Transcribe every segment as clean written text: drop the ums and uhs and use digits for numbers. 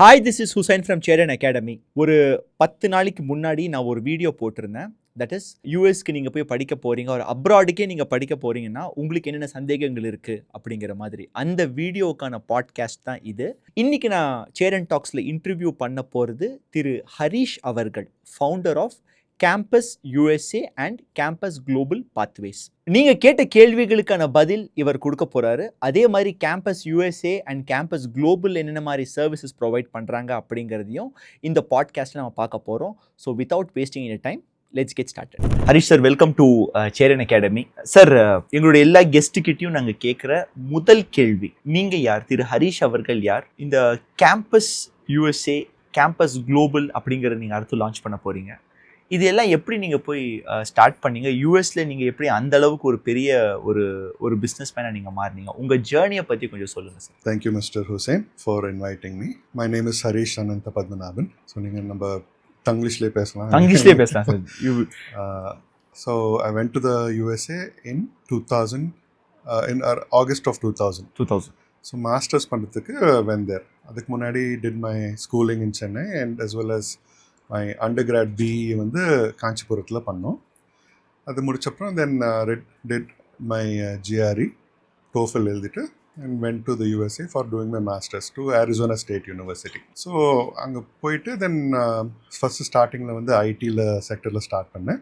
Hi, this is Hussain from Cheran academy. ஒரு 10 நாளைக்கு முன்னாடி நான் ஒரு வீடியோ போட்டிருந்தேன். தட் இஸ் யூஎஸ்க்கு நீங்கள் போய் படிக்க போகிறீங்க, ஒரு அப்ராடுக்கே நீங்கள் படிக்க போகிறீங்கன்னா உங்களுக்கு என்னென்ன சந்தேகங்கள் இருக்குது அப்படிங்கிற மாதிரி. அந்த வீடியோக்கான பாட்காஸ்ட் தான் இது. இன்றைக்கி நான் சேரன் டாக்ஸில் இன்டர்வியூ பண்ண போகிறது திரு ஹரிஷ் அவர்கள், founder off campus USA and campus global pathways. நீங்கள் கேட்ட கேள்விகளுக்கான பதில் இவர் கொடுக்க போகிறாரு. அதே மாதிரி campus USA and campus global என்னென்ன மாதிரி சர்வீசஸ் ப்ரொவைட் பண்ணுறாங்க அப்படிங்கிறதையும் இந்த பாட்காஸ்ட்டில் நம்ம பார்க்க போகிறோம். So without wasting any time, let's get started. Harish sir, welcome to Cheran academy. Sir, எங்களுடைய எல்லா கெஸ்ட்டுக்கிட்டையும் நாங்கள் கேட்குற முதல் கேள்வி, நீங்கள் யார்? திரு ஹரிஷ் அவர்கள் யார்? இந்த கேம்பஸ் யூஎஸ்ஏ கேம்பஸ் குளோபல் அப்படிங்கிறத நீங்கள் அடுத்து லான்ச் பண்ண போகிறீங்க. இது எல்லாம் எப்படி நீங்கள் போய் ஸ்டார்ட் பண்ணீங்க? யூஎஸ்ல நீங்கள் எப்படி அந்த அளவுக்கு ஒரு பெரிய ஒரு பிஸ்னஸ் மேனாக நீங்கள் மாறினீங்க? உங்கள் ஜேர்னியை பற்றி கொஞ்சம் சொல்லுங்கள் sir. Thank you mister Hussain for inviting me. My name is Harish Anantha Padmanabhan. So நீங்கள் நம்ம தங்கிலீஷ்லேயே பேசலாம். தங்கிலீஷ்லேயே பேசலாம் sir. So I went to the USA in 2000 in August of 2000. So masters பண்ணுறதுக்கு வென் தேர். அதுக்கு முன்னாடி did my schooling in Chennai and as well as my undergrad BE வந்து காஞ்சிபுரத்தில் பண்ணோம். அது முடிச்சப்பறம் then did my GRE TOEFL எழுதிட்டு and went to the USA for doing my masters to Arizona State University. So அங்கே போயிட்டு தென் ஃபஸ்ட்டு ஸ்டார்டிங்கில் வந்து ஐடியில் செக்டரில் ஸ்டார்ட் பண்ணேன்.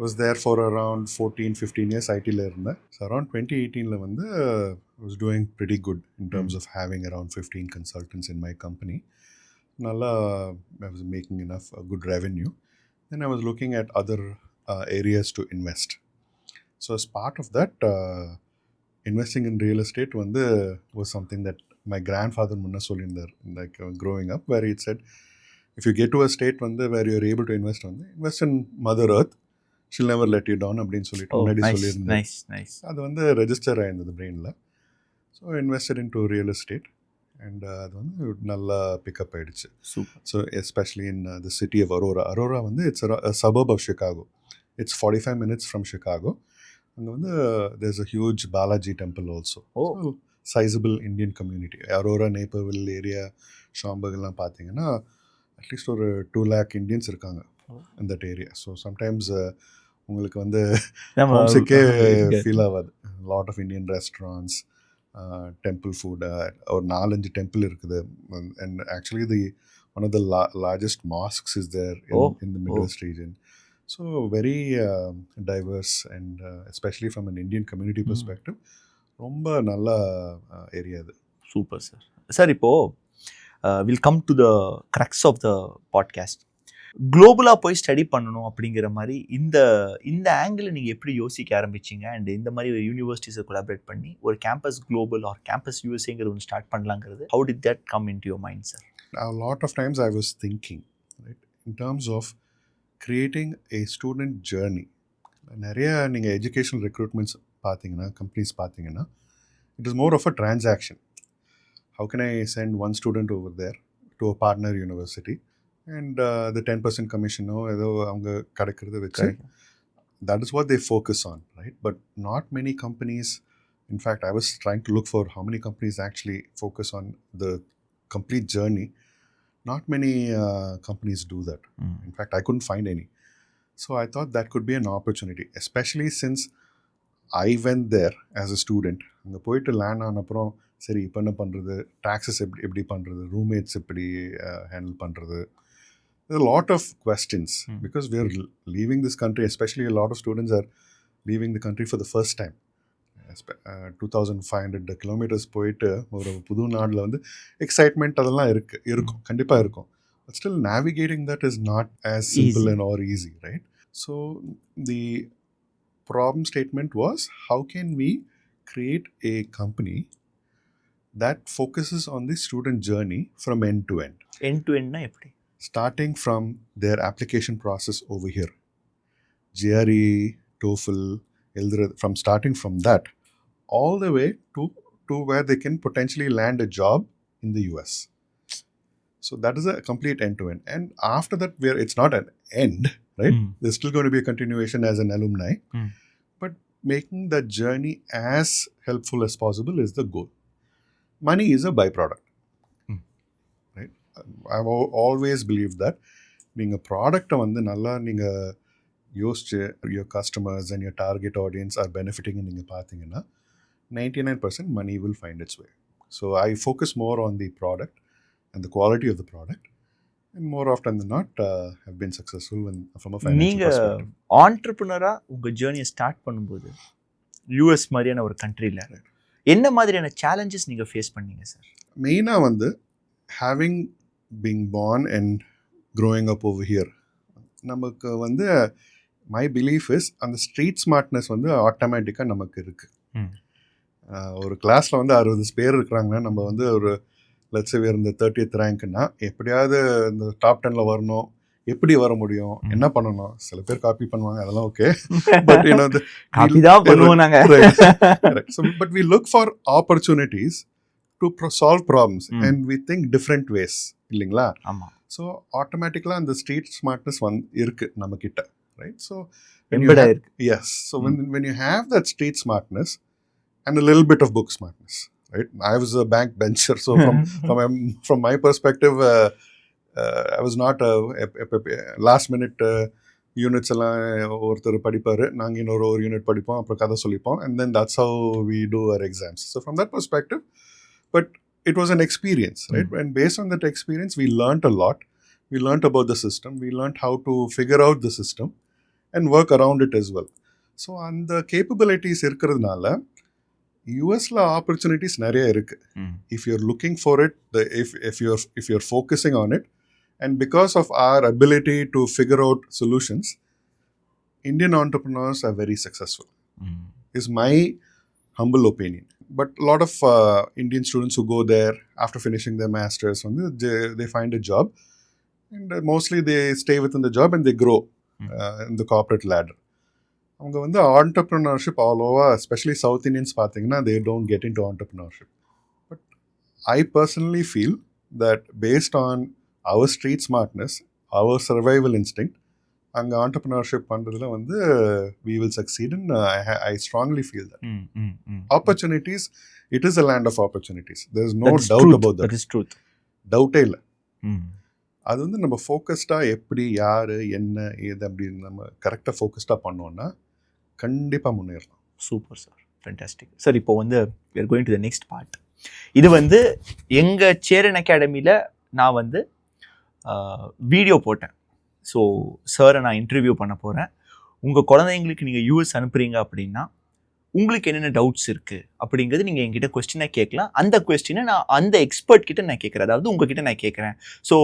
Was there for around 14-15 years ஐடியில் இருந்தேன். ஸோ அரவுண்ட் 2018 வந்து was doing pretty good in terms of having around 15 consultants in my company. Nalla, I was making enough good revenue. Then I was looking at other areas to invest. So as part of that, investing in real estate was something that my grandfather munna sollindar, like growing up, where he said, if you get to a state where you are able to invest in Mother Earth, she'll never let you down அப்படினு சொல்லிட்டு முன்னாடி சொல்லியிருந்தேன். Nice. அது register ஆயிருந்தது பிரெயினில். So invested in to real estate and அது நல்லா pick up ஆகிடுச்சு. So especially in the city of Aurora it's a suburb of Chicago. It's 45 minutes from Chicago. அங்கே there is a huge Balaji temple also. Sizable Indian community. Aurora, Naperville area, ஷாம்பர்க்லாம் பார்த்தீங்கன்னா at least ஒரு 2 lakh Indians இருக்காங்க in that area. So sometimes உங்களுக்கு ஹோம்சிக்கே feel ஆகாது. Lot of Indian restaurants, temple food, or 4-5 temple இருக்குது. And actually one of the largest mosques is there in the Midwest region. So very diverse and especially from an Indian community perspective ரொம்ப நல்ல area அது. Super sir. Sir, இப்போது will come to the crux of the podcast. குளோபலாக போய் study பண்ணணும் அப்படிங்கிற மாதிரி இந்த ஆங்கிள் நீங்கள் எப்படி யோசிக்க ஆரம்பிச்சிங்க? அண்ட் இந்த மாதிரி ஒரு யூனிவர்சிட்டிஸை கொலாபரேட் பண்ணி ஒரு கேம்பஸ் குளோபல் ஆர் கேம்பஸ் யூஎஸ்ஏங்கிற ஒன்று ஸ்டார்ட் பண்ணலாங்கிறது, how did that come in to your mind sir? A lot of times I was thinking, right, in terms of creating a student journey. நிறைய நீங்கள் எஜுகேஷனல் ரெக்ரூட்மெண்ட்ஸ் பார்த்தீங்கன்னா, companies பார்த்தீங்கன்னா, it is more of a transaction. How can I send one student over there to a partner university and the 10% commissionோ ஏதோ அவங்க கிடைக்கிறத வச்சு, that is what they focus on, right? But not many companies, in fact I was trying to look for how many companies actually focus on the complete journey. Not many companies do that. In fact I couldn't find any. So I thought that could be an opportunity, especially since I went there as a student. அங்கே போயிட்டு land ஆன அப்புறம் சரி இப்போ என்ன பண்ணுறது, taxes எப்படி பண்ணுறது, ரூம்மேட்ஸ் எப்படி ஹேண்டில் பண்ணுறது. There are a lot of questions because we are leaving this country, especially a lot of students are leaving the country for the first time. 2500 kilometers போயிட்டு ஒரு புது நாட்டில் எக்ஸைட்மெண்ட் அதெல்லாம் இருக்கும், கண்டிப்பாக இருக்கும். But still navigating that is not as simple and or easy, right? So the problem statement was, how can we create a company that focuses on the student journey from end to end? End to end na eppadi? Starting from their application process over here, GRE, TOEFL, from starting from that all the way to where they can potentially land a job in the US. So that is a complete end-to-end. And after that, it's not an end, right? There's still going to be a continuation as an alumni. But making that journey as helpful as possible is the goal. Money is a byproduct. Right? I've always believed that நீங்கள் ப்ராடக்டை வந்து நல்லா நீங்கள் யோசிச்சு your customers and your target audience are benefiting நீங்கள் பார்த்தீங்கன்னா 99% money will find its way. So I focus more on the product and the quality of the product, and more often than not have been successful from a financial நீங்க perspective. ஆண்டர்பிரினரா உங்க ஜேர்னியை start பண்ணும்போது US மாதிரியான ஒரு கண்ட்ரியில் என்ன மாதிரியான challenges நீங்க ஃபேஸ் பண்ணீங்க சார்? மெயினாக வந்து having been born and growing up over here, நமக்கு வந்து மை பிலீஃப் இஸ் அந்த ஸ்ட்ரீட் ஸ்மார்ட்னஸ் வந்து ஆட்டோமேட்டிக்காக நமக்கு இருக்குது. ஒரு கிளாஸில் வந்து 60 பேர் இருக்கிறாங்கன்னா நம்ம வந்து ஒரு லட்ச பேர் இந்த 30th ரேங்க்னா எப்படியாவது இந்த டாப் 10ல் வரணும். எப்படி வர முடியும், என்ன பண்ணணும்? சில பேர் காப்பி பண்ணுவாங்க, அதெல்லாம் ஓகே. பட் காப்பி தான் பண்ணுவோம் நாங்க. But we look for opportunities to solve problems and we think different ways, இல்லைங்களா? ஆமாம். ஸோ ஆட்டோமேட்டிக்கலாக அந்த ஸ்ட்ரீட் ஸ்மார்ட்னஸ் இருக்குது நம்மக்கிட்ட, right? So yes, so when you have that street smartness and a little bit of book smartness, right? I was a bank bencher, so from my perspective, I was not a last minute units எல்லாம் ஒருத்தர் படிப்பார், நாங்கள் இன்னொரு unit படிப்போம், அப்புறம் கதை சொல்லிப்போம், and then that's how we do our exams. So from that perspective, but it was an experience, right? And based on that experience, we learned a lot. We learned about the system. We learned how to figure out the system and work around it as well. So அந்த capabilities இருக்கிறதுனால யூஎஸ்ல opportunities நிறைய இருக்குது. If you're looking for it, if you're focusing on it, and because of our ability to figure out solutions, Indian entrepreneurs are very successful, is my humble opinion. But a lot of Indian students who go there after finishing their masters, they find a job, and mostly they stay within the job and they grow in the corporate ladder. அவங்க வந்து entrepreneurship all over, especially South Indians பார்த்தீங்கன்னா, they don't get into entrepreneurship. But I personally feel that based on our street smartness, our survival instinct, அங்கே entrepreneurship பண்ணுறதுல வந்து we will succeed, and I strongly feel that. Opportunities, it is a land of opportunities. There is no doubt about that. That is truth. டவுட்டே இல்லை. அது வந்து நம்ம ஃபோக்கஸ்டாக எப்படி யார் என்ன ஏது அப்படின்னு நம்ம கரெக்டாக ஃபோக்கஸ்டாக பண்ணோன்னா கண்டிப்பாக முன்னேறலாம். Super sir, fantastic sir. இப்போ வந்து we are going to the next part. இது வந்து எங்கள் சேரன் அகாடமியில் நான் வந்து வீடியோ போட்டேன். ஸோ சாரை நான் இன்டர்வியூ பண்ண போகிறேன். உங்கள் குழந்தைங்களுக்கு நீங்கள் யூஎஸ் அனுப்புகிறீங்க அப்படின்னா உங்களுக்கு என்னென்ன டவுட்ஸ் இருக்குது அப்படிங்கிறது நீங்கள் என்கிட்ட கொஸ்டினாக கேட்கலாம். அந்த கொஸ்டினை நான் அந்த எக்ஸ்பர்ட் கிட்ட நான் கேட்குறேன், அதாவது உங்ககிட்ட நான் கேட்குறேன். ஸோ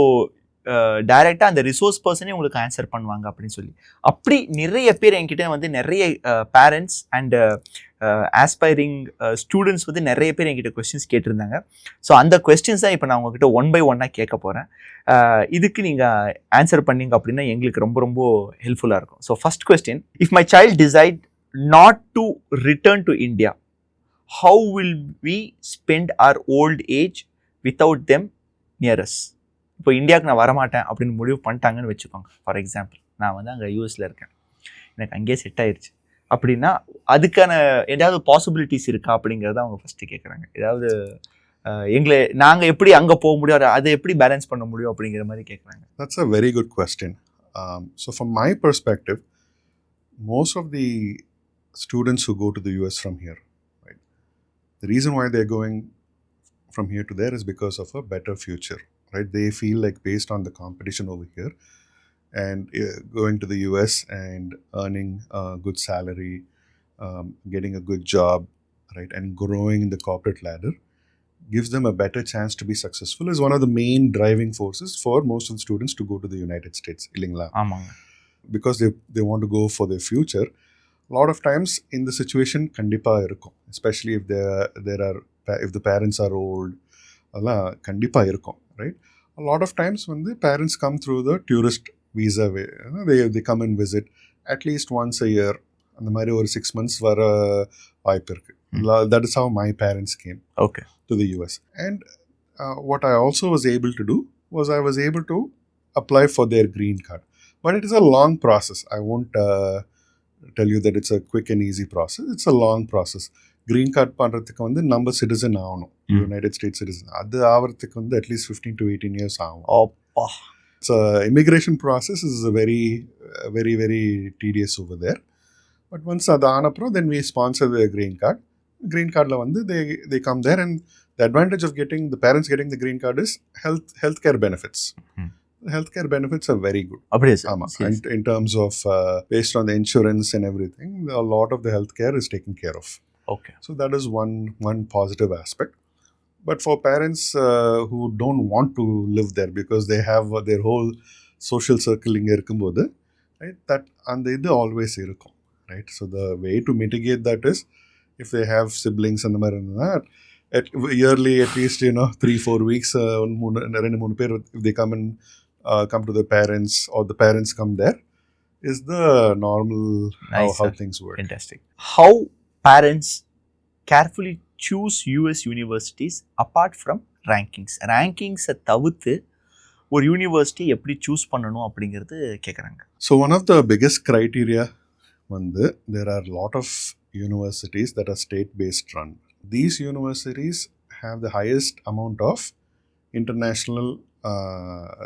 டைரெக்டாக அந்த ரிசோர்ஸ் பர்சனே உங்களுக்கு ஆன்சர் பண்ணுவாங்க அப்படின்னு சொல்லி. அப்படி நிறைய பேர் என்கிட்ட வந்து நிறைய பேரண்ட்ஸ் அண்ட் ஆஸ்பைரிங் ஸ்டூடெண்ட்ஸ் வந்து நிறைய பேர் என்கிட்ட கொஸ்டின்ஸ் கேட்டிருந்தாங்க. ஸோ அந்த கொஸ்டின்ஸ் தான் இப்போ நான் உங்ககிட்ட 1 by 1 கேட்க போகிறேன். இதுக்கு நீங்கள் ஆன்சர் பண்ணீங்க அப்படின்னா எங்களுக்கு ரொம்ப ரொம்ப ஹெல்ப்ஃபுல்லாக இருக்கும். So first question, if my child decide not to return to India, how will we spend our old age without them near us? இப்போ இந்தியாவுக்கு நான் வரமாட்டேன் அப்படின்னு முடிவு பண்ணிட்டாங்கன்னு வச்சுக்கோங்க. ஃபார் எக்ஸாம்பிள், நான் வந்து அங்கே யூஎஸில் இருக்கேன், எனக்கு அங்கேயே செட் ஆயிடுச்சு அப்படின்னா அதுக்கான ஏதாவது பாசிபிலிட்டிஸ் இருக்கா அப்படிங்கிறத அவங்க ஃபஸ்ட்டு கேட்குறாங்க. ஏதாவது நாங்கள் எப்படி அங்கே போக முடியும், அதை எப்படி பேலன்ஸ் பண்ண முடியும் அப்படிங்கிற மாதிரி கேட்குறாங்க. That's a very good question. So from my perspective, most of the students who go to the US from here, right, the reason why they're going from here to there is because of a better future, right? They feel like based on the competition over here and going to the US and earning a good salary, getting a good job, right, and growing in the corporate ladder gives them a better chance to be successful, is one of the main driving forces for most of the students to go to the United States, illingla. Because they want to go for their future. A lot of times in the situation kandipa irukum, especially if if the parents are old, alla kandipa irukum, right? A lot of times when the parents come through the tourist visa way, they come and visit at least once a year, and the mari or 6 months வர வாய்ப்பு இருக்கு. That is how my parents came to the US. And what I also was able to do was I was able to apply for their green card. But it is a long process. I won't tell you that it's a quick and easy process. It's a long process. Green card பண்ணுறதுக்கு வந்து நம்ம citizen ஆகணும், United states citizen. அது ஆகிறதுக்கு வந்து at least 15 to 18 years ஆகும். So immigration process is very very very tedious over there. But once அது ஆனப்புறம் then we sponsor the green card. Green கார்டில் வந்து they come there, and the advantage of the parents getting the green card is healthcare benefits. Healthcare benefits are very good. In terms of based on the insurance and everything, a lot of the healthcare is taken care of. Okay. So that is one positive aspect. But for parents who don't want to live there because they have their whole social circle inga irukumbodhu, right, that and idu always irukum, right? So the way to mitigate that is, if they have siblings and the mari that at yearly at least 3-4 weeks rendu moonu per if they come to the parents or the parents come there is the normal how things work. Fantastic. How parents carefully choose US universities apart from rankings தவிர்த்து ஒரு university எப்படி choose பண்ணணும் அப்படிங்கிறது கேட்குறாங்க. So one of the biggest criteria வந்து there are a lot of universities that are state based run. These universities have the highest amount of international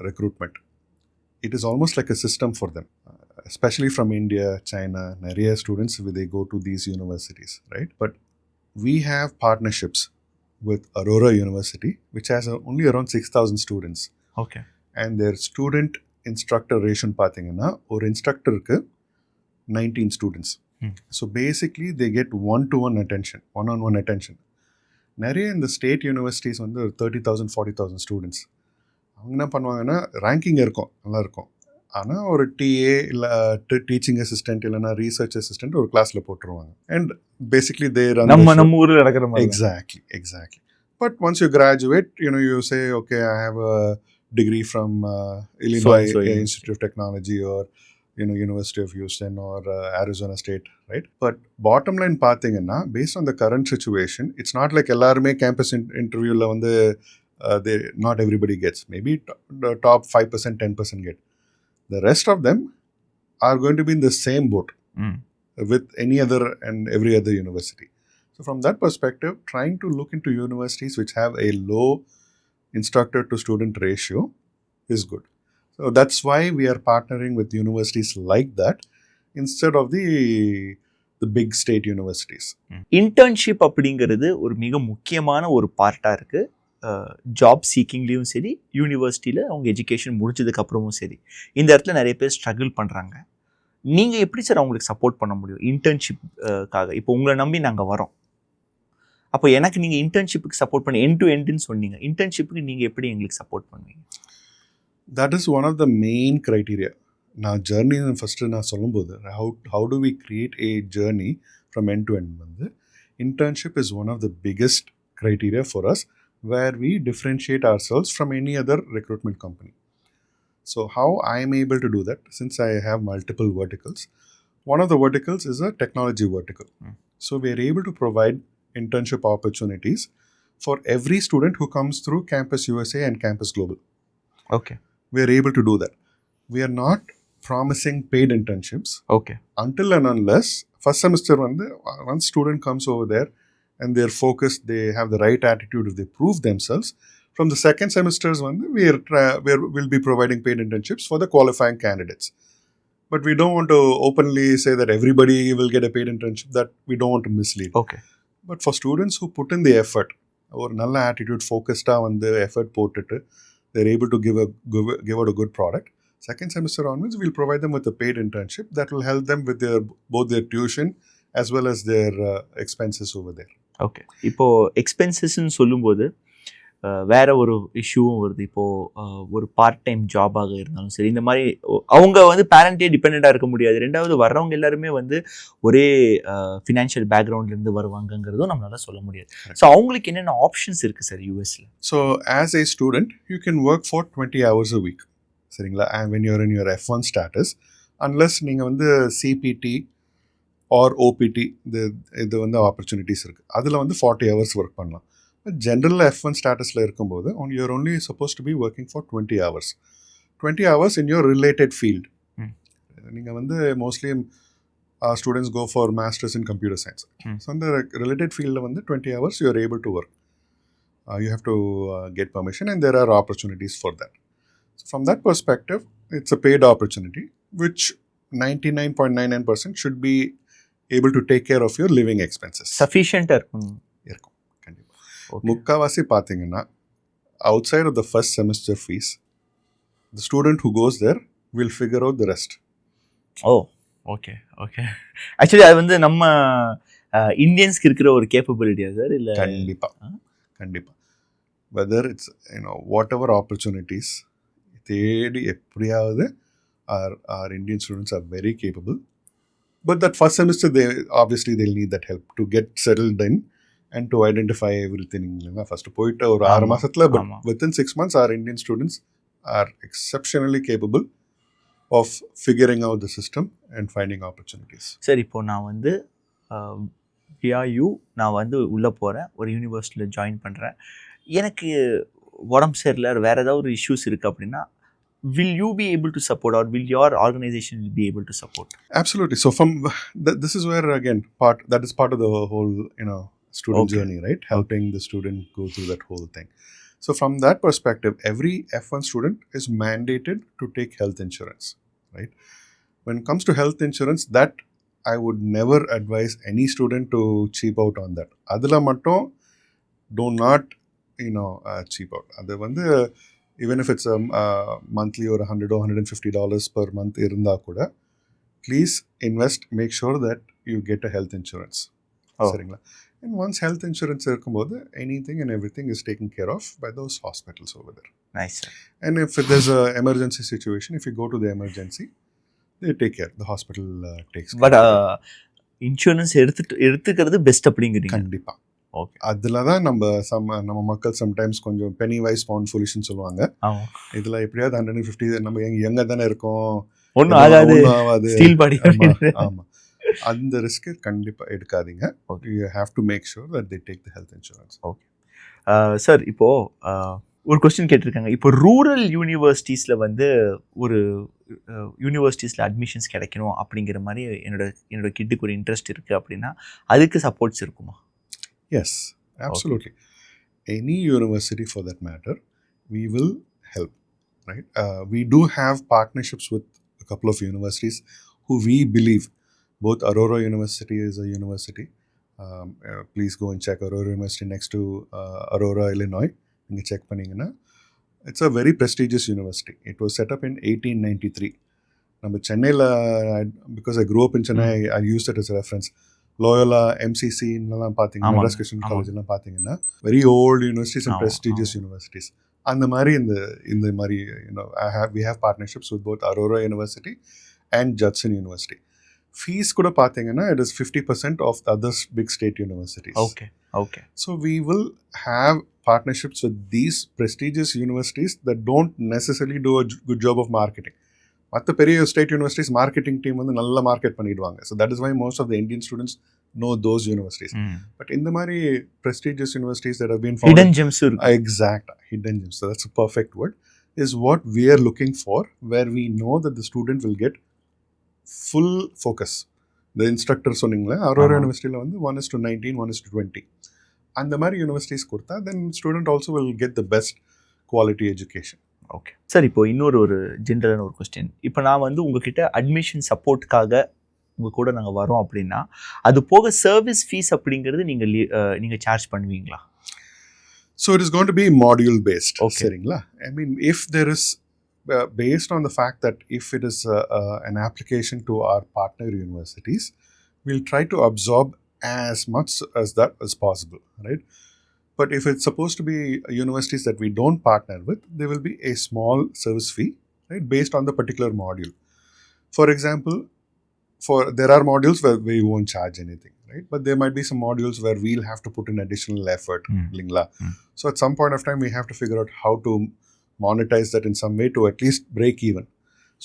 recruitment. It is almost like a system for them, especially from India, China. Nariya students they go to these universities, right? But we have partnerships with Aurora University, which has only around 6,000 students. Okay. And their student instructor ratio pathina or instructor ku 19 students. So basically they get one-on-one attention. Nariya in the state universities வந்து 30,000 40,000 students. அவங்க என்ன பண்ணுவாங்கன்னா ranking இருக்கும், நல்லா இருக்கும். ஆனால் ஒரு DA இல்லை டீச்சிங் அசிஸ்டன்ட் இல்லைனா ரீசர்ச் அசிஸ்டன்ட் ஒரு கிளாஸில் போட்டுருவாங்க. அண்ட் பேசிக்லி நம்ம ஊரில் நடக்கிற மாதிரி. Exactly. But once you graduate you say okay I have a degree from Illinois Institute of Technology or University of Houston or Arizona State, right? But bottom line பார்த்தீங்கன்னா based on the current situation, it's not like எல்லாருமே campus interviewல வந்து not everybody gets. Maybe the top 5%, 10% get. The rest of them are going to be in the same boat with any other and every other university. So from that perspective, trying to look into universities which have a low instructor to student ratio is good. So that's why we are partnering with universities like that instead of the big state universities. Internship அப்படிங்கிறது ஒரு மிக முக்கியமான ஒரு பார்ட்டாக இருக்குது. Job சீக்கிங்லேயும் சரி, யூனிவர்சிட்டியில் அவங்க எஜுகேஷன் முடிச்சதுக்கு அப்புறமும் சரி, இந்த இடத்துல நிறைய பேர் ஸ்ட்ரகிள் பண்ணுறாங்க. நீங்கள் எப்படி சார் அவங்களுக்கு சப்போர்ட் பண்ண முடியும் இன்டர்ன்ஷிப்காக? இப்போ உங்களை நம்பி நாங்கள் வரோம், அப்போ எனக்கு நீங்கள் இன்டர்ன்ஷிப்புக்கு சப்போர்ட் பண்ணி எண்ட் டு எண்டுன்னு சொன்னீங்க, இன்டர்ன்ஷிப்புக்கு நீங்கள் எப்படி எங்களுக்கு சப்போர்ட் பண்ணுவீங்க? That is one of the main criteria. நான் ஜர்னி ஃபஸ்ட்டு நான் சொல்லும்போது how do we create a journey from end to end வந்து internship is one of the biggest criteria for us, where we differentiate ourselves from any other recruitment company. So how I am able to do that, since I have multiple verticals, one of the verticals is a technology vertical. So we are able to provide internship opportunities for every student who comes through Campus USA and Campus Global. Okay. We are able to do that. We are not promising paid internships. Okay. Until and unless first semester one student comes over there and they're focused, they have the right attitude, if they prove themselves, from the second semesters we'll be providing paid internships for the qualifying candidates. But we don't want to openly say that everybody will get a paid internship. That we don't want to mislead. Okay. But for students who put in the effort, or nalla attitude, focused on the effort போட்டுட்டு they're able to give out a good product, second semester onwards we'll provide them with a paid internship that will help them with both their tuition as well as their expenses over there. Okay. இப்போது எக்ஸ்பென்சஸ்ன்னு சொல்லும்போது வேறு ஒரு இஷ்யூவும் வருது. இப்போது ஒரு part time ஜாபாக இருந்தாலும் சரி, இந்த மாதிரி அவங்க வந்து பேரண்ட்டே டிபெண்ட்டாக இருக்க முடியாது. ரெண்டாவது வர்றவங்க எல்லாருமே வந்து ஒரே ஃபினான்ஷியல் பேக்ரவுண்ட்லேருந்து வருவாங்கங்கிறதும் நம்மளால சொல்ல முடியாது. ஸோ அவங்களுக்கு என்னென்ன ஆப்ஷன்ஸ் இருக்குது சார் யூஎஸில்? So as a student you can work for 20 hours a week, சரிங்களா? And when you're in your F1 status, unless நீங்கள் வந்து சிபிடி ஆர் ஓபிடி இது வந்து ஆப்பர்ச்சுனிட்டிஸ் இருக்குது. அதில் வந்து 40 hours ஒர்க் பண்ணலாம். ஜென்ரல் F1 ஸ்டாட்டஸில் இருக்கும்போது you are only suppose to be working for 20 hours in your related field. நீங்கள் வந்து mostly our students go for masters in computer science. So in the related field, 20 hours you are able to work. You have to get permission, and there are opportunities for that. So from that perspective, it's a paid opportunity, which 99.99% should be able to take care of your living expenses. Sufficient இருக்கும். கண்டிப்பாக முக்கால்வாசி பார்த்தீங்கன்னா outside of the first semester fees, the student who goes there will figure out the rest. Okay actually அது வந்து நம்ம இந்தியன்ஸ்க்கு இருக்கிற ஒரு கேப்பபிலிட்டியா sir? இல்லை கண்டிப்பாக whether it's what ever opportunities தேடி எப்படியாவது our Indian students are very capable. But that first semester, obviously they'll need that help to get settled in and to identify everything. First போயிட்டு ஒரு 6 மாசத்துல, but within 6 months our Indian students are exceptionally capable of figuring out the system and finding opportunities. சரி, இப்போ நான் வந்து நான் வந்து உள்ளே போகிறேன், ஒரு யூனிவர்சிட்டியில் ஜாயின் பண்ணுறேன், எனக்கு உடம்பு சரியில்லை, வேறு ஏதாவது ஒரு இஷ்யூஸ் இருக்குது அப்படின்னா, will you be able to support, or will your organization be able to support? Absolutely. So from this is where again that is part of the whole student journey, right? Helping the student go through that whole thing. So from that perspective, every F1 student is mandated to take health insurance, right? When it comes to health insurance, that I would never advise any student to cheap out on that. Adula mattum do not cheap out. Adu vandu even if it's a monthly or $100 or $150 per month irundha kuda, please invest, make sure that you get a health insurance. Seringla. And once health insurance irukumbodhu, anything and everything is taken care of by those hospitals over there. Nice. And if there's a emergency situation, if you go to the emergency, they take care. The hospital takes care. But insurance எடுத்துக்கிறது best அப்படிங்கிறீங்க? கண்டிப்பா. Okay, அதில் தான் நம்ம மக்கள் sometimes கொஞ்சம் Beni wise bound ஃபுலிஷ்னு சொல்லுவாங்க. இதில் எப்படியாவது 150, நம்ம எங்கே தானே இருக்கோம், ஒன்றும் ஆகாது, ஸ்டீல் பாடி. ஆமாம், அந்த ரிஸ்க்கு கண்டிப்பாக எடுக்காதீங்க. You have to make sure that they take the health insurance. Okay sir, இப்போது ஒரு கொஸ்டின் கேட்டிருக்காங்க. இப்போ ரூரல் யூனிவர்சிட்டிஸில் வந்து ஒரு யூனிவர்சிட்டிஸில் அட்மிஷன்ஸ் கிடைக்கணும் அப்படிங்கிற மாதிரி என்னோட கிட்டுக்கு ஒரு இன்ட்ரெஸ்ட் இருக்குது அப்படின்னா, அதுக்கு சப்போர்ட்ஸ் இருக்குமா? Yes, absolutely. Okay. Any university for that matter, we will help, right? We do have partnerships with a couple of universities who we believe, both Aurora University is a university. Please go and check Aurora University next to Aurora, Illinois. You check panninga. It's a very prestigious university. It was set up in 1893. Number Chennai, because I grew up in Chennai, I used it as a reference. Loyola, MCC லாம் பார்த்தீங்கன்னா, Madras Christian college எல்லாம் பார்த்தீங்கன்னா, very old universities and prestigious universities. அந்த மாதிரி இந்த மாதிரி we have partnerships with both Aurora University and Judson University. Fees கூட பார்த்தீங்கன்னா, it is 50% of the other big state universities. Okay. So we will have partnerships with these prestigious universities that don't necessarily do a good job of marketing. மற்ற பெரிய state universities marketing team வந்து நல்லா market பண்ணிடுவாங்க. So that is why most of the Indian students know those universities. But in the mari prestigious universities that have been founded, hidden gems. Exact, hidden gems. So that's a perfect word. Is what we are looking for, where we know that the student will get full focus. The instructor சொன்னீங்களே, Aurora University la வந்து 1:19, 1:20. And the mari universities கொடுத்தா, then student also will get the best quality education. Okay sir, இப்போ ஒரு ஜென்ரலான ஒரு question. இப்போ நான் வந்து உங்ககிட்ட அட்மிஷன் சப்போர்ட்டுக்காக உங்கள் கூட நாங்கள் வரோம் அப்படின்னா, அது போக சர்வீஸ் ஃபீஸ் அப்படிங்கிறது நீங்கள் சார்ஜ் பண்ணுவீங்களா? So it is going to be module based. சரிங்களா? I mean, if there is based on the fact that if it is an application to our partner universities, we'll try to absorb as much as that as possible, right? But if it's supposed to be universities that we don't partner with, there will be a small service fee, right, based on the particular module. For example, there are modules where we won't charge anything, right? But there might be some modules where we'll have to put in additional effort. So at some point of time, we have to figure out how to monetize that in some way to at least break even.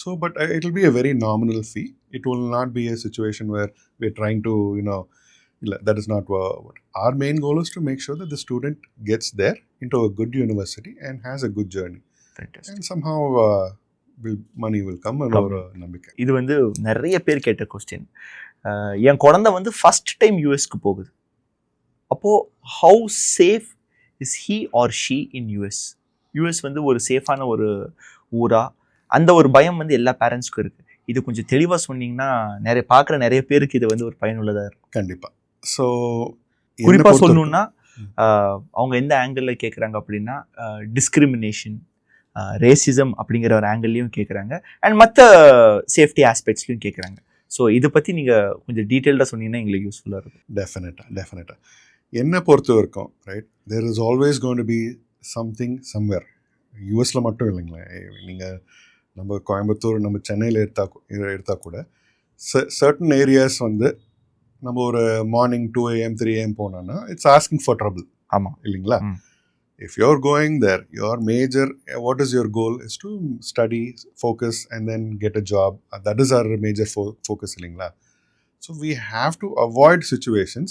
So, but it will be a very nominal fee. It will not be a situation where we're trying to, that is not what our main goal is, to make sure that the student gets there into a good university and has a good journey. Fantastic. And somehow money will come and ஒரு நம்பிக்கை. இது வந்து நிறைய பேர் கேட்ட question. என் குழந்தை வந்து first time யூஎஸ்க்கு போகுது. அப்போது how safe is he or she in US? US வந்து ஒரு சேஃபான ஒரு ஊரா? அந்த ஒரு பயம் வந்து எல்லா பேரண்ட்ஸ்க்கும் இருக்குது. இது கொஞ்சம் தெளிவாக சொன்னீங்கன்னா பார்க்குற நிறைய பேருக்கு இது வந்து ஒரு பயனுள்ளதாக இருக்கும். கண்டிப்பாக. ஸோ குறிப்பாக சொல்லணுன்னா அவங்க எந்த ஆங்கிளில் கேட்குறாங்க அப்படின்னா டிஸ்கிரிமினேஷன், ரேசிசம் அப்படிங்கிற ஒரு ஆங்கிள்லையும் கேட்குறாங்க, அண்ட் மற்ற சேஃப்டி ஆஸ்பெக்ட்ஸ்லையும் கேட்குறாங்க. ஸோ இதை பற்றி நீங்கள் கொஞ்சம் டீட்டெயில்டாக சொன்னீங்கன்னா எங்களுக்கு யூஸ்ஃபுல்லாக இருக்கும். டெஃபினட்டாக என்னை பொறுத்த வரைக்கும் right, there is always going to be something somewhere. யூஎஸில் மட்டும் இல்லைங்களேன், நீங்கள் நம்ம கோயம்புத்தூர், நம்ம சென்னையில் எடுத்தா கூட சர்டன் ஏரியாஸ் வந்து நம்ம ஒரு மார்னிங் 2 AM 3 AM போனோன்னா இட்ஸ் ஆஸ்கிங் ஃபார் ட்ரபிள். ஆமாம் இல்லைங்களா? If you're going there, your major, what is your goal is to study, focus, and then get a job. That is our major focus, illingla. So we have to avoid situations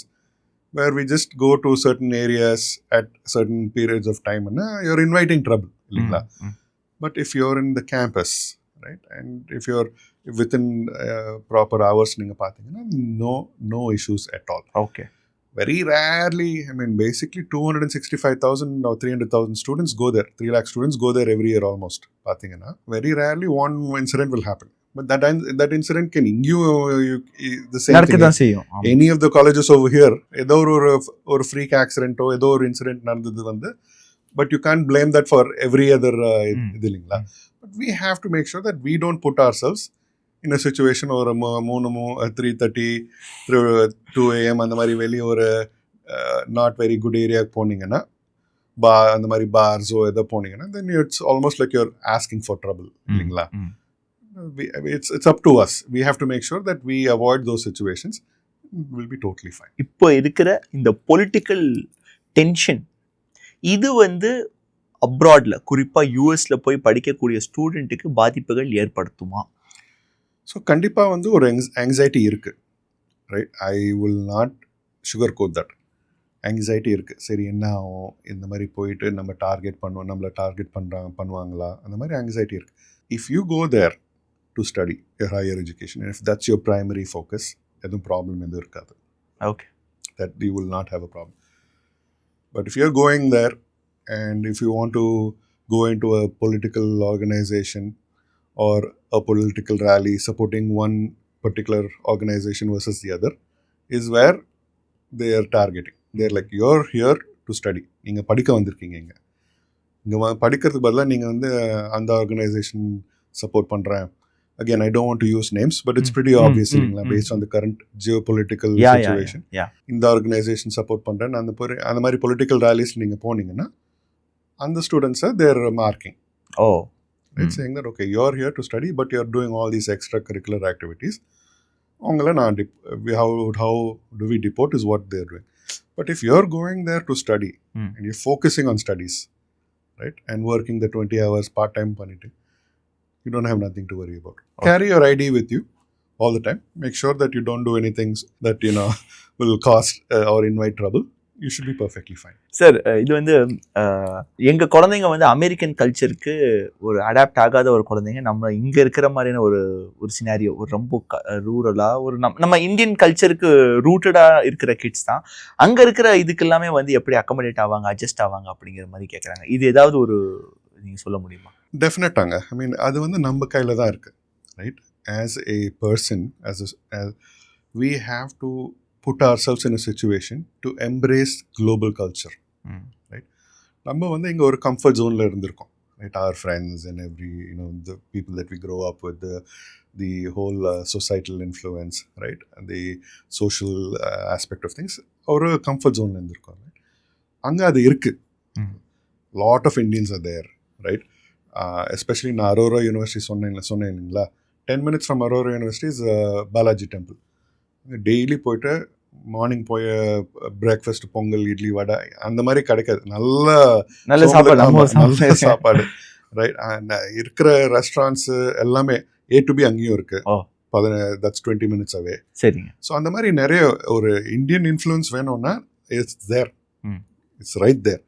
where we just go to certain areas at certain periods of time and you're inviting trouble, illingla. But if you're in the campus, right, and if you're within proper hours, ninga pathina, no issues at all. Okay. Very rarely, I mean, basically 265,000 or 300,000 students go there. 3 lakh students go there every year almost. Very rarely one incident will happen. But that incident can the same thing. Any of the colleges over here, either or freak accident or either incident nadandhathu vandu, but you can't blame that for every other But we have to make sure that we don't put ourselves in a situation or 3:30 2 AM அந்த மாதிரி வெளியே ஒரு not very good ஏரியாவுக்கு போனீங்கன்னா, அந்த மாதிரி பார்ஸோ எதோ போனீங்கன்னா, then it's almost like you're asking for trouble, இல்லைங்களா? It's up to us. We have to make sure that we avoid those situations. We'll be totally fine. இப்போ இருக்கிற இந்த பொலிட்டிக்கல் டென்ஷன் இது வந்து அப்ராட்ல, குறிப்பாக யூஎஸ்ல போய் படிக்கக்கூடிய ஸ்டூடெண்ட்டுக்கு பாதிப்புகள் ஏற்படுத்துமா? ஸோ கண்டிப்பாக வந்து ஒரு ஆங்ஸைட்டி இருக்குது, right? I will not sugar coat that. Anxiety இருக்குது. சரி, என்ன ஆகும், இந்த மாதிரி போயிட்டு நம்ம நம்மளை டார்கெட் பண்ணுவாங்களா, அந்த மாதிரி ஆங்ஸைட்டி இருக்குது. If you go there to study your higher education, if that's your primary focus, எதுவும் ப்ராப்ளம் எதுவும் இருக்காது. Okay, that you will not have a problem. But if you are going there and if you want to go into a political organization or a political rally supporting one particular organization versus the other, is where they are targeting. They're like, you're here to study. நீங்கள் படிக்க வந்திருக்கீங்க, இங்கே படிக்கிறதுக்கு பதிலாக நீங்கள் வந்து அந்த organisation support பண்ணுறேன். Again, I don't want to use names, but it's pretty obvious, based on the current geopolitical situation. இந்த ஆர்கனைசேஷன் சப்போர்ட் பண்ணுறேன், அந்த மாதிரி பொலிட்டிக்கல் ரேலிஸ் நீங்கள் போனீங்கன்னா, and the students are they're marking. It's saying that, okay, you're here to study, but you're doing all these extracurricular activities. How do we deport is what they're doing. But if you're going there to study and you're focusing on studies, right, and working the 20 hours part-time panite, you don't have nothing to worry about. Okay. Carry your ID with you all the time. Make sure that you don't do anything that will cause or invite trouble. You should be perfectly fine. Sir, இது வந்து எங்கள் குழந்தைங்க வந்து American கல்ச்சருக்கு ஒரு adapt ஆகாத ஒரு குழந்தைங்க. நம்ம இங்கே இருக்கிற மாதிரியான ஒரு சினாரியோ, ஒரு ரொம்ப ரூரலாக ஒரு நம்ம இந்தியன் கல்ச்சருக்கு ரூட்டடாக இருக்கிற கிட்ஸ் தான். அங்கே இருக்கிற இதுக்கு எல்லாமே வந்து எப்படி அக்கமடேட் ஆவாங்க, அட்ஜஸ்ட் ஆவாங்க அப்படிங்கிற மாதிரி கேட்குறாங்க. இது ஏதாவது ஒரு நீங்கள் சொல்ல முடியுமா? டெஃபினட்டாங்க. ஐ மீன், அது வந்து நம்ம கையில் தான் இருக்குது, right? As a person, we have to put ourselves in a situation to embrace global culture, right? நம்ம வந்து இங்கே ஒரு கம்ஃபர்ட் ஜோனில் இருந்திருக்கோம், right? Our friends and the people that we grow up with, the whole societal influence, right? And the social aspect of things, ஒரு comfort ஜோனில் இருந்திருக்கோம். அங்கே அது இருக்குது. Lot of Indians are there, right? Especially நான் Arora university சொன்னேன் இல்லைங்களா? 10 minutes from Aurora University is Balaji Temple. Daily போயிட்டு மார்னிங் போய் பிரேக்ஃபாஸ்ட், பொங்கல், இட்லி, வடை அந்த மாதிரி கிடைக்காது. நல்ல சாப்பாடு, ரைட்? இருக்கிற ரெஸ்டாரண்ட்ஸு எல்லாமே A to B அங்கேயும் இருக்கு. That's 20 minutes away. சரிங்க. ஸோ அந்த மாதிரி நிறைய ஒரு இந்தியன் இன்ஃப்ளூயன்ஸ் வேணும்னா it's there, it's right there.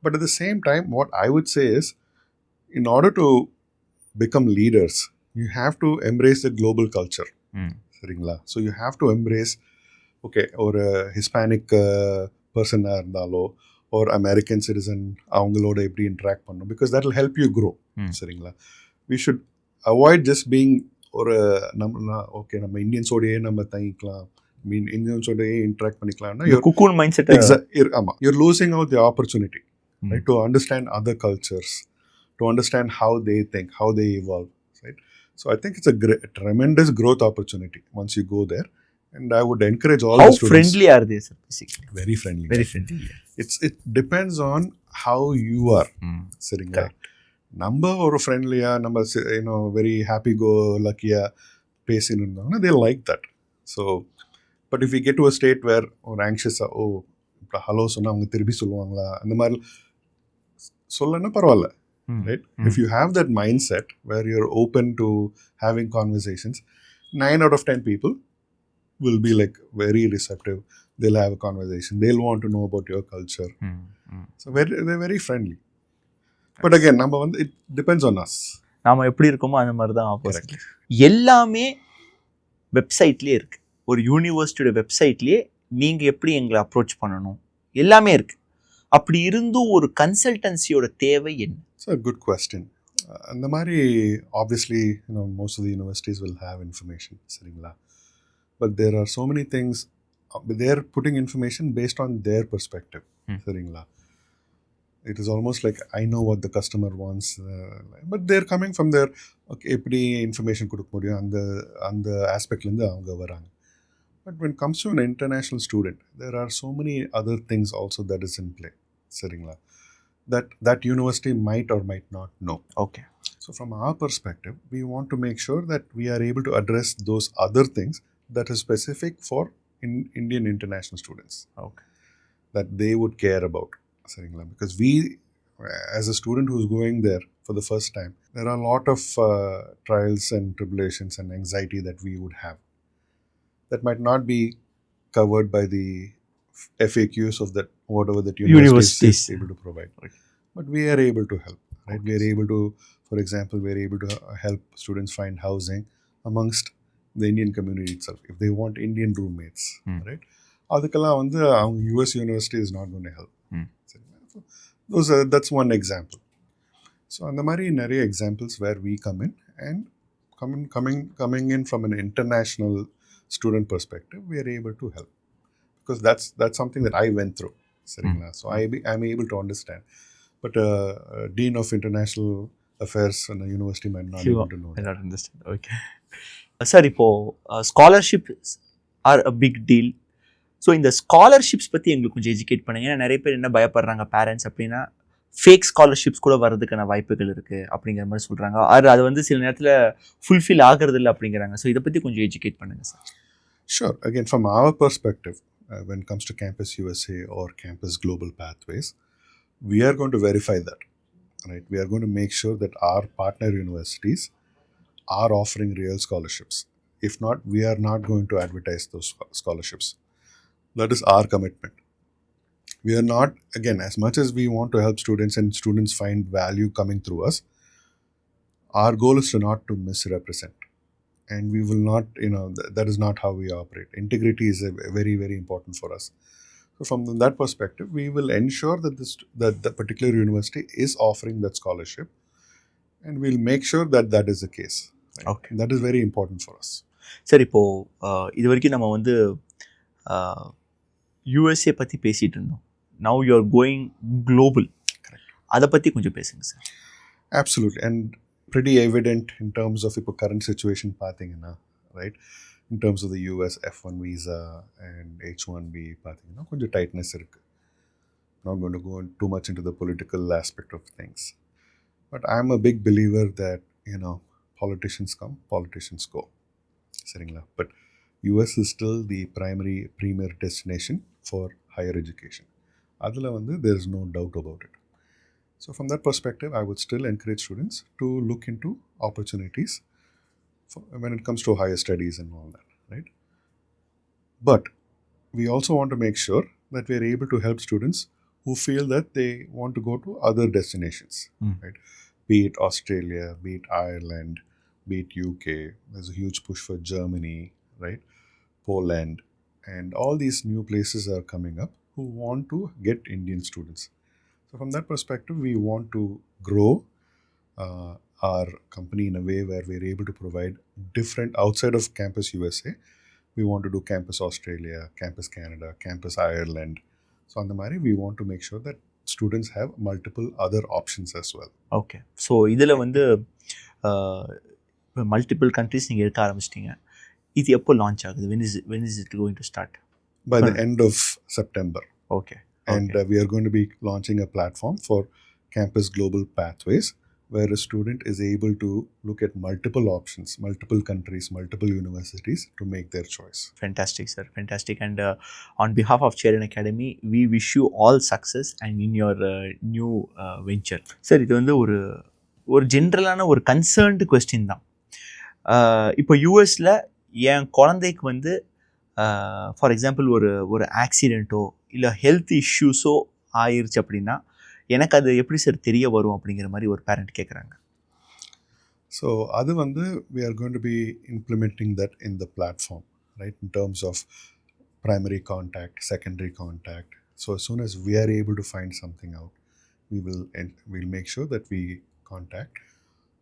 But at the same time what I would say is, in order to become leaders, you have to embrace the global culture. சரிங்களா? So you have to embrace, okay, ஒரு Hispanic பர்சனாக இருந்தாலோ ஒரு American citizen அவங்களோட எப்படி interact பண்ணணும், because that will help you grow. சரிங்களா? We should avoid just being ஒரு ஓகே நம்ம இந்தியன்ஸோடையே நம்ம தங்கிக்கலாம், இந்தியன்ஸோடையே இன்ட்ராக்ட் பண்ணிக்கலாம்னா குக்கூன் மைண்ட் செட். ஆமாம், you're losing out the opportunity, right, to understand other cultures, to understand how they think, how they evolve, right? So I think it's a tremendous growth opportunity once you go there, and I would encourage all How the students. friendly are they, sir? Basically, Very friendly. very friendly. It depends on how you are. சரிங்களா? நம்ம ஒரு ஃப்ரெண்ட்லியா நம்ம very happy கோ லக்கியா பேசின்னு இருந்தோம்னா they like that. So but if we get to a state where ஒரு ஆங்ஷியஸா இப்போ hello சொன்னா அவங்க திருப்பி சொல்லுவாங்களா அந்த மாதிரி சொல்லனா பரவாயில்ல, right? If you have that mindset where you're open to having conversations, 9 out of 10 people will be like very receptive. They'll have a conversation, they'll want to know about your culture. So they're very friendly. But again, நம்ம வந்து it depends on us. நாம எப்படி இருக்கோமோ அந்த மாதிரி தான் opposite. எல்லாமே வெப்சைட்லேயே இருக்கு. ஒரு யூனிவர்சிட்டியோட வெப்சைட்லேயே நீங்கள் எப்படி எங்களை அப்ரோச் பண்ணணும் எல்லாமே இருக்கு. அப்படி இருந்தும் ஒரு கன்சல்டன்சியோட தேவை என்ன? It's a good question. அந்த மாதிரி obviously most of the universities will have information, சரிங்களா? But there are so many things, they're putting information based on their perspective, சரிங்களா? It is almost like I know what the customer wants, but they're coming from their okay எப்படி information கொடுக்க முடியும் அந்த ஆஸ்பெக்ட்லேருந்து அவங்க வராங்க. But when it comes to an international student, there are so many other things also that is in play, சரிங்களா? That university might or might not know. Okay. So from our perspective, we want to make sure that we are able to address those other things that is specific for Indian international students. Okay. That they would care about. Because we, as a student who's going there for the first time, there are a lot of trials and tribulations and anxiety that we would have that might not be covered by the FAQs of that whatever that university is able to provide. Okay. But we are able to help, right? Okay. We are able to, for example, we are able to help students find housing amongst the Indian community itself if they want Indian roommates, right? அதுக்கெல்லாம் வந்து அவங்க US university is not going to help. That's one example. So அந்த மாதிரி நிறைய examples where we come in and coming in from an international student perspective, we are able to help because that's something that I went through, சரிங்களா? So I'm able to understand, but dean of international affairs in a university might not able to know that. Not understand. Okay. Sir இப்போ scholarships are a big deal. So இந்த scholarships பற்றி எங்களுக்கு கொஞ்சம் educate பண்ணுங்க. ஏன்னா நிறைய பேர் என்ன பயப்படுறாங்க பேரண்ட்ஸ் அப்படின்னா ஃபேக் ஸ்காலர்ஷிப்ஸ் கூட வர்றதுக்கான வாய்ப்புகள் இருக்குது அப்படிங்கிற மாதிரி சொல்கிறாங்க. அது வந்து சில நேரத்தில் ஃபுல்ஃபில் ஆகிறது இல்லை அப்படிங்கிறாங்க. ஸோ இதை பற்றி கொஞ்சம் எஜுகேட் பண்ணுங்கள் sir. Sure. Again, from our perspective, when it comes to Campus USA or Campus Global Pathways, we are going to verify that, right? We are going to make sure that our partner universities are offering real scholarships. If not, we are not going to advertise those scholarships. That is our commitment. We are not, again, as much as we want to help students and students find value coming through us, our goal is not to misrepresent. And we will not, that is not how we operate. Integrity is very, very important for us. So from that perspective, we will ensure that the particular university is offering that scholarship, and we'll make sure that that is the case. Right? Okay. That is very important for us. Sir இப்போது இது வரைக்கும் நம்ம வந்து USA பற்றி பேசிகிட்டு இருந்தோம். Now you are going global. Correct. அதை பற்றி கொஞ்சம் பேசுங்க sir. Absolutely. And pretty evident in terms of இப்போ current situation பார்த்தீங்கன்னா, right? In terms of the US F1 visa and H1B பார்த்தீங்கன்னா கொஞ்சம் tightness இருக்கு. Not going to go too much into the political aspect of things. But I'm a big believer that, politicians come, politicians go. சரிங்களா? But US is still the premier destination for higher education. அதில் வந்து there is no doubt about it. So from that perspective, I would still encourage students to look into opportunities when it comes to higher studies and all that, right? But we also want to make sure that we are able to help students who feel that they want to go to other destinations, right? Be it Australia, be it Ireland, be it UK. There's a huge push for Germany, right? Poland, and all these new places are coming up who want to get Indian students. So from that perspective, we want to grow uh, our company in a way where we're able to provide different outside of campus USA. We want to do campus Australia, campus Canada, campus Ireland. So on the Mari, we want to make sure that students have multiple other options as well. Okay. So இதில் வந்து multiple countries நீங்கள் இருக்க ஆரம்பிச்சிட்டிங்க. இது எப்போ launch ஆகுது? when is it going to start? By the end of September. Okay. And we are going to be launching a platform for campus global pathways where a student is able to look at multiple options, multiple countries, multiple universities to make their choice. Fantastic, sir. Fantastic. And on behalf of Cheran Academy, we wish you all success and in your new venture. Sir, இது வந்து ஒரு ஜென்ரலான ஒரு concerned question தான். இப்போ யூஎஸில் என் குழந்தைக்கு வந்து for example ஒரு ஆக்சிடெண்ட்டோ இல்லை ஹெல்த் இஷ்யூஸோ ஆயிருச்சு அப்படின்னா எனக்கு அது எப்படி சார் தெரிய வரும் அப்படிங்கிற மாதிரி ஒரு பேரண்ட் கேட்குறாங்க. ஸோ அது வந்து we are going to be implementing that in the platform, right, in terms of primary contact, secondary contact. So as soon as we are able to find something out, we'll make sure that we contact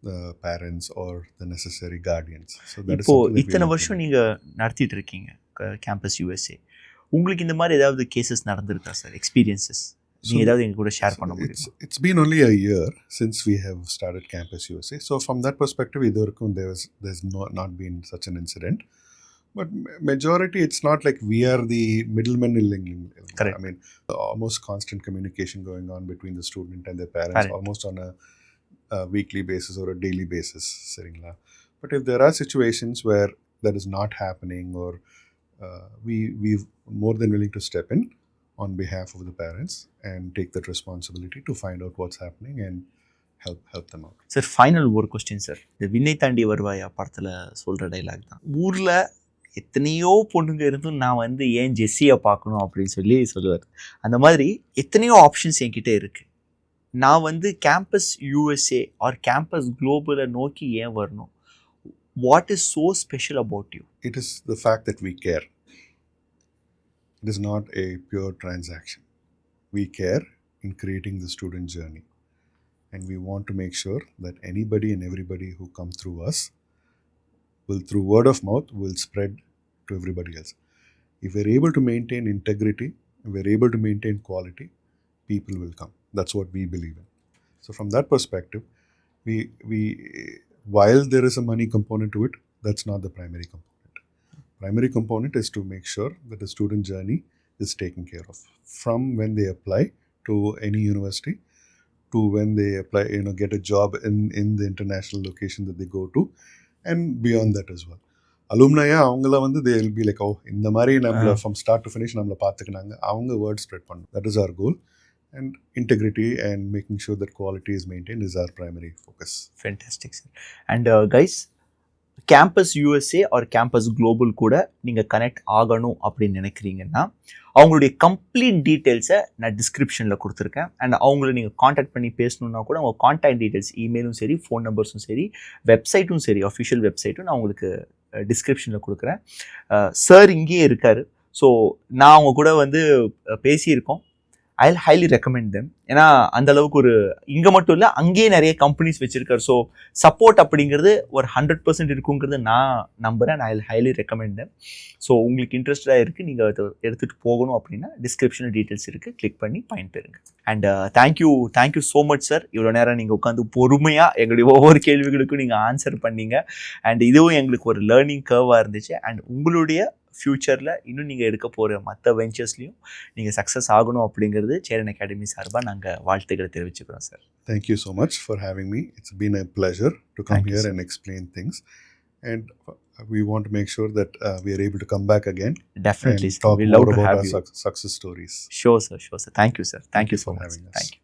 the parents or the necessary guardians. So that is something that இத்தனை வருஷம் நீங்கள் நடத்திட்டு இருக்கீங்க campus USA. உங்களுக்கு இந்த மாதிரி ஏதாவது cases நடந்திருக்கா சார்? எக்ஸ்பீரியன்சஸ் நீங்கள் ஏதாவது எங்கள் கூட ஷேர் பண்ண முடியும்? It's been only a year since we have started Campus USA. So from that perspective, there's not been such an incident. But majority, it's not like we are the middlemen. Correct. I mean, almost constant communication going on between the student and their parents, almost on a weekly basis or a daily basis. But if there are situations where that is not happening, or we're more than willing to step in on behalf of the parents and take that responsibility to find out what's happening and help them out. Sir, final ஒரு question sir. இந்த விண்ணை தாண்டி வருவாயா படத்தில் சொல்கிற dialogue தான். ஊரில் எத்தனையோ பொண்ணுங்க இருந்தும் நான் வந்து ஏன் ஜெஸ்ஸியை பார்க்கணும் அப்படின்னு சொல்லுவார். அந்த மாதிரி எத்தனையோ ஆப்ஷன்ஸ் என்கிட்ட இருக்குது. நான் வந்து கேம்பஸ் யூஎஸ்ஏ ஆர் கேம்பஸ் குளோபலை நோக்கி ஏன் வரணும்? What is so special about you? It is the fact that we care. It is not a pure transaction. We care in creating the student journey. And we want to make sure that anybody and everybody who come through us will, through word of mouth, will spread to everybody else. If we're able to maintain integrity, if we're able to maintain quality, people will come. That's what we believe in. So from that perspective, we while there is a money component to it, that's not the primary component. Primary component is to make sure that the student journey is taken care of from when they apply to any university to when they apply, get a job in the international location that they go to, and beyond that as well. Alumni avangala vandu they will be like, oh, இந்த மாதிரி நம்மள from start to finish நம்மள பார்த்துக்கினாங்க, அவங்க word spread பண்ணணும். That is our goal. And integrity and making sure that quality is maintained is our primary focus. Fantastic, sir. And guys, campus USA or campus global கூட நீங்கள் connect ஆகணும் அப்படின்னு நினைக்கிறீங்கன்னா அவங்களுடைய complete டீட்டெயில்ஸை நான் டிஸ்கிரிப்ஷனில் கொடுத்துருக்கேன். அண்ட் அவங்கள நீங்கள் காண்டாக்ட் பண்ணி பேசணுன்னா கூட அவங்க காண்டாக்ட் டீட்டெயில்ஸ், இமெயிலும் சரி, ஃபோன் நம்பர்ஸும் சரி, வெப்சைட்டும் சரி, அஃபிஷியல் வெப்சைட்டும் நான் உங்களுக்கு டிஸ்கிரிப்ஷனில் கொடுக்குறேன். சார் இங்கேயே இருக்கார். ஸோ நான் அவங்க கூட வந்து பேசியிருக்கோம். I will highly recommend them. ஏன்னா அந்த அளவுக்கு ஒரு இங்கே மட்டும் இல்லை, அங்கேயே நிறைய கம்பெனிஸ் வச்சுருக்காரு. ஸோ சப்போர்ட் அப்படிங்கிறது ஒரு 100% இருக்குங்கிறது நான் நம்புகிறேன். I will highly recommend them. So உங்களுக்கு இன்ட்ரெஸ்டடாக இருக்குது, நீங்கள் அதை எடுத்துகிட்டு போகணும் அப்படின்னா டிஸ்கிரிப்ஷனில் டீட்டெயில்ஸ் இருக்குது, கிளிக் பண்ணி பயன்பெறுங்க. And thank you so much sir. இவ்வளோ நேரம் நீங்கள் உட்காந்து பொறுமையாக எங்களுடைய ஒவ்வொரு கேள்விகளுக்கும் நீங்கள் ஆன்சர் பண்ணீங்க. அண்ட் இதுவும் எங்களுக்கு ஒரு லேர்னிங் கர்வாக இருந்துச்சு. அண்ட் உங்களுடைய ஃப்யூச்சரில் இன்னும் நீங்கள் எடுக்க போகிற மற்ற வெஞ்சர்ஸ்லையும் நீங்கள் சக்ஸஸ் ஆகணும் அப்படிங்கிறது சேரன் அகாடமி சார்பாக நாங்கள் வாழ்த்துக்களை தெரிவிச்சுக்கிறோம் sir. Thank you so much for having me. It's been a pleasure to come here and explain things. And we want to make sure that we are able to come back again. Definitely, and talk we'll more love to about have our you. success stories. Sure, sir. Thank you, sir. Thank you so much. Having us. Thank you.